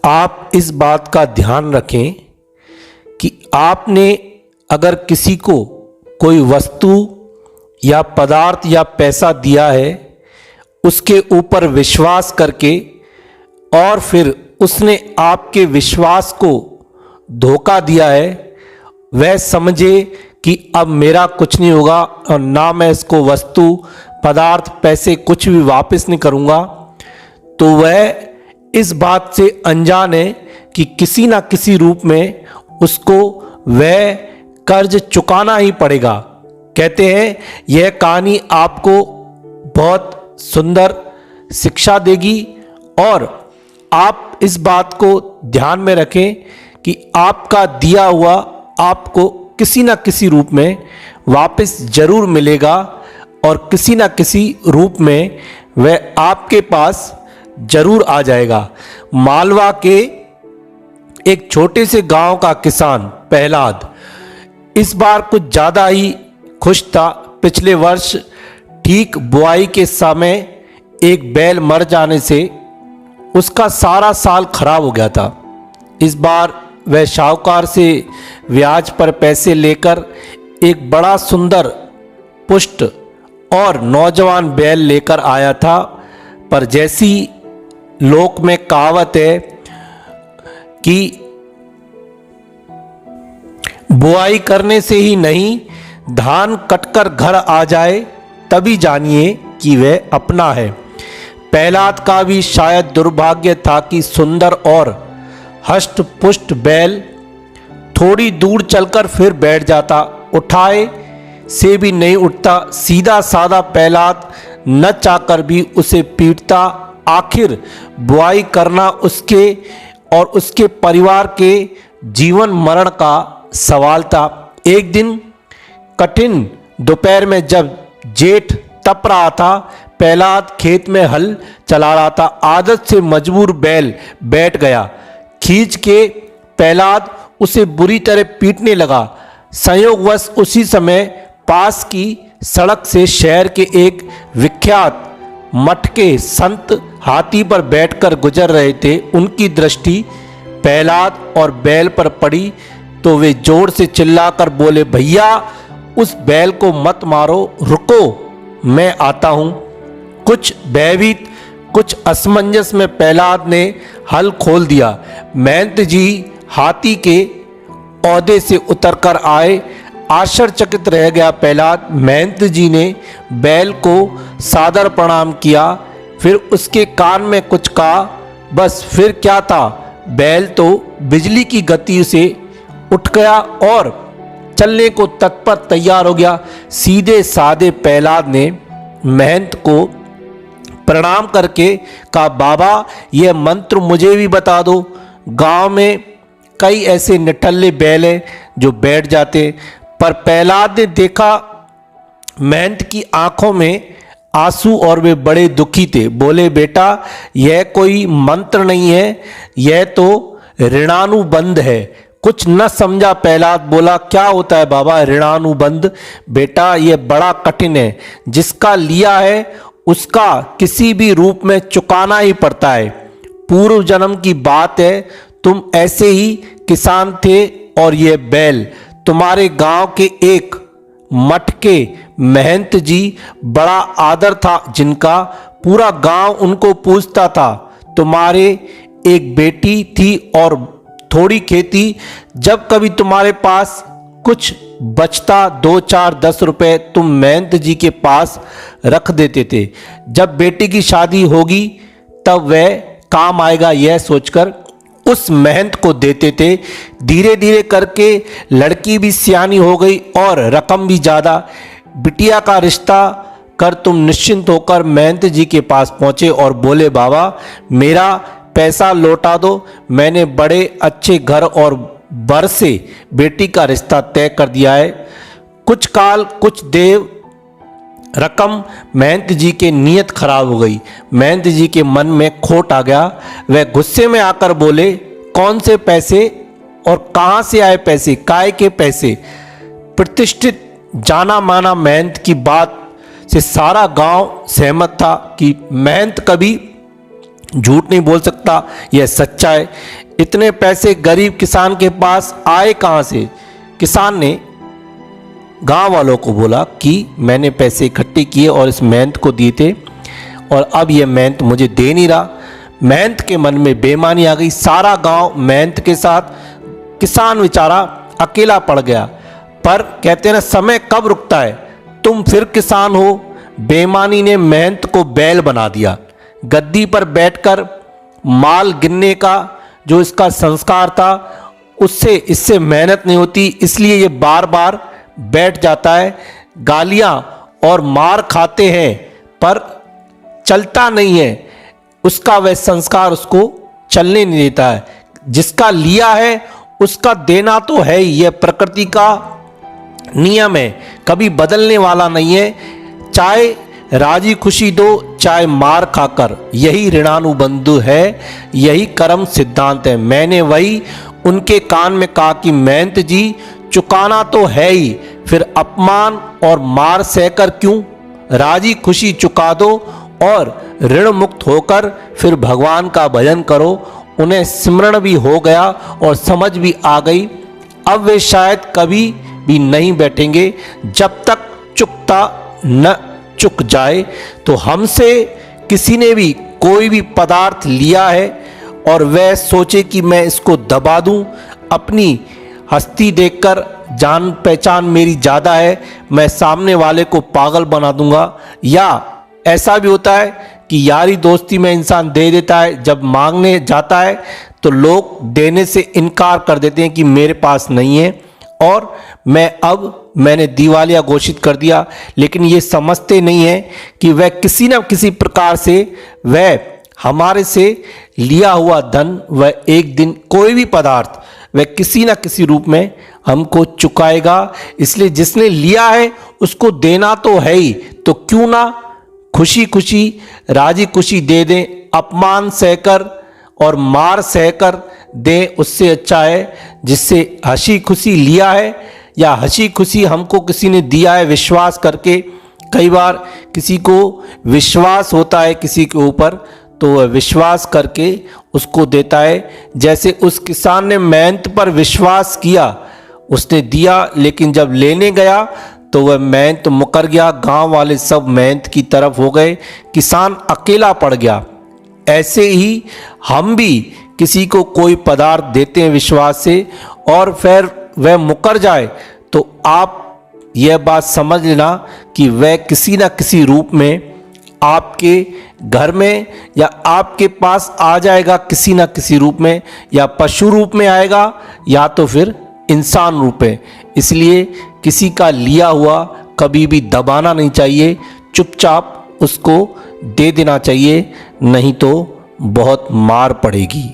आप इस बात का ध्यान रखें कि आपने अगर किसी को कोई वस्तु या पदार्थ या पैसा दिया है, उसके ऊपर विश्वास करके और फिर उसने आपके विश्वास को धोखा दिया है, वह समझे कि अब मेरा कुछ नहीं होगा और ना मैं इसको वस्तु पदार्थ पैसे कुछ भी वापस नहीं करूँगा, तो वह इस बात से अनजान है कि किसी ना किसी रूप में उसको वह कर्ज चुकाना ही पड़ेगा। कहते हैं यह कहानी आपको बहुत सुंदर शिक्षा देगी और आप इस बात को ध्यान में रखें कि आपका दिया हुआ आपको किसी न किसी रूप में वापस जरूर मिलेगा और किसी न किसी रूप में वह आपके पास जरूर आ जाएगा। मालवा के एक छोटे से गांव का किसान प्रहलाद इस बार कुछ ज़्यादा ही खुश था। पिछले वर्ष ठीक बुआई के समय एक बैल मर जाने से उसका सारा साल खराब हो गया था। इस बार वह साहूकार से ब्याज पर पैसे लेकर एक बड़ा सुंदर पुष्ट और नौजवान बैल लेकर आया था, पर जैसी लोक में कहावत है कि बुआई करने से ही नहीं, धान कटकर घर आ जाए तभी जानिए कि वह अपना है। प्रहलाद का भी शायद दुर्भाग्य था कि सुंदर और हष्ट पुष्ट बैल थोड़ी दूर चलकर फिर बैठ जाता, उठाए से भी नहीं उठता। सीधा साधा प्रहलाद न चाहकर भी उसे पीटता। आखिर बुआई करना उसके और उसके परिवार के जीवन मरण का सवाल था। एक दिन कठिन दोपहर में जब जेठ तप रहा था, प्रहलाद खेत में हल चला रहा था। आदत से मजबूर बैल बैठ गया। खींच के प्रहलाद उसे बुरी तरह पीटने लगा। संयोगवश उसी समय पास की सड़क से शहर के एक विख्यात मठ के संत हाथी पर बैठकर गुजर रहे थे। उनकी दृष्टि प्रहलाद और बैल पर पड़ी तो वे जोर से चिल्लाकर बोले, भैया उस बैल को मत मारो, रुको मैं आता हूं। कुछ भयभीत कुछ असमंजस में प्रहलाद ने हल खोल दिया। महंत जी हाथी के औहदे से उतरकर आए। आश्चर्यचकित रह गया प्रहलाद। महंत जी ने बैल को सादर प्रणाम किया, फिर उसके कान में कुछ कहा। बस फिर क्या था, बैल तो बिजली की गति से उठ गया और चलने को तत्पर तैयार हो गया। सीधे साधे प्रहलाद ने महंत को प्रणाम करके कहा, बाबा यह मंत्र मुझे भी बता दो। गांव में कई ऐसे निठल्ले बैल हैं जो बैठ जाते, पर प्रहलाद ने देखा महंत की आंखों में आंसू और वे बड़े दुखी थे। बोले, बेटा यह कोई मंत्र नहीं है, यह तो ऋणानुबंध है। कुछ न समझा प्रहलाद। बोला, क्या होता है बाबा ऋणानुबंध? बेटा यह बड़ा कठिन है, जिसका लिया है उसका किसी भी रूप में चुकाना ही पड़ता है। पूर्व जन्म की बात है, तुम ऐसे ही किसान थे और यह बैल तुम्हारे गांव के एक मठ के महंत जी, बड़ा आदर था जिनका, पूरा गांव उनको पूछता था। तुम्हारे एक बेटी थी और थोड़ी खेती। जब कभी तुम्हारे पास कुछ बचता 2, 4, 10 रुपए तुम महंत जी के पास रख देते थे। जब बेटी की शादी होगी तब वह काम आएगा, यह सोचकर उस महंत को देते थे। धीरे धीरे करके लड़की भी सियानी हो गई और रकम भी ज़्यादा। बिटिया का रिश्ता कर तुम निश्चिंत होकर महंत जी के पास पहुँचे और बोले, बाबा मेरा पैसा लौटा दो। मैंने बड़े अच्छे घर और बर से बेटी का रिश्ता तय कर दिया है। कुछ काल कुछ देव रकम महंत जी के नीयत खराब हो गई। महंत जी के मन में खोट आ गया। वह गुस्से में आकर बोले, कौन से पैसे और कहाँ से आए पैसे, काय के पैसे? प्रतिष्ठित जाना माना महंत की बात से सारा गांव सहमत था कि महंत कभी झूठ नहीं बोल सकता, यह सच्चा है। इतने पैसे गरीब किसान के पास आए कहाँ से? किसान ने गांव वालों को बोला कि मैंने पैसे इकट्ठे किए और इस मेहनत को दिए थे और अब यह मेहनत मुझे दे नहीं रहा। मेहनत के मन में बेईमानी आ गई, सारा गांव मेहनत के साथ, किसान बेचारा अकेला पड़ गया। पर कहते हैं ना, समय कब रुकता है, तुम फिर किसान हो। बेईमानी ने मेहनत को बैल बना दिया। गद्दी पर बैठकर माल गिनने का जो इसका संस्कार था, उससे इससे मेहनत नहीं होती, इसलिए ये बार बार बैठ जाता है। गालियां और मार खाते हैं पर चलता नहीं है, उसका वह संस्कार उसको चलने नहीं देता है। जिसका लिया है उसका देना तो है ही, यह प्रकृति का नियम है, कभी बदलने वाला नहीं है। चाहे राजी खुशी दो, चाहे मार खाकर, यही ऋणानुबंधु है, यही कर्म सिद्धांत है। मैंने वही उनके कान में कहा कि मेहनत जी चुकाना तो है ही, फिर अपमान और मार सहकर क्यों, राजी खुशी चुका दो और ऋण मुक्त होकर फिर भगवान का भजन करो। उन्हें स्मरण भी हो गया और समझ भी आ गई। अब वे शायद कभी भी नहीं बैठेंगे जब तक चुकता न चुक जाए। तो हमसे किसी ने भी कोई भी पदार्थ लिया है और वह सोचे कि मैं इसको दबा दूं, अपनी हस्ती देखकर जान पहचान मेरी ज़्यादा है, मैं सामने वाले को पागल बना दूंगा। या ऐसा भी होता है कि यारी दोस्ती में इंसान दे देता है, जब मांगने जाता है तो लोग देने से इनकार कर देते हैं कि मेरे पास नहीं है और मैंने दिवालिया घोषित कर दिया। लेकिन ये समझते नहीं है कि वह किसी न किसी प्रकार से वह हमारे से लिया हुआ धन, वह एक दिन कोई भी पदार्थ वह किसी न किसी रूप में हमको चुकाएगा। इसलिए जिसने लिया है उसको देना तो है ही, तो क्यों ना खुशी खुशी राजी खुशी दे दें। अपमान सहकर और मार सहकर दें, उससे अच्छा है जिससे हंसी खुशी लिया है या हंसी खुशी हमको किसी ने दिया है विश्वास करके। कई बार किसी को विश्वास होता है किसी के ऊपर, तो वह विश्वास करके उसको देता है। जैसे उस किसान ने मेहनत पर विश्वास किया, उसने दिया, लेकिन जब लेने गया तो वह मेहनत मुकर गया। गांव वाले सब मेहनत की तरफ हो गए, किसान अकेला पड़ गया। ऐसे ही हम भी किसी को कोई पदार्थ देते हैं विश्वास से और फिर वह मुकर जाए, तो आप यह बात समझ लेना कि वह किसी न किसी रूप में आपके घर में या आपके पास आ जाएगा, किसी न किसी रूप में, या पशु रूप में आएगा या तो फिर इंसान रूप में। इसलिए किसी का लिया हुआ कभी भी दबाना नहीं चाहिए, चुपचाप उसको दे देना चाहिए, नहीं तो बहुत मार पड़ेगी।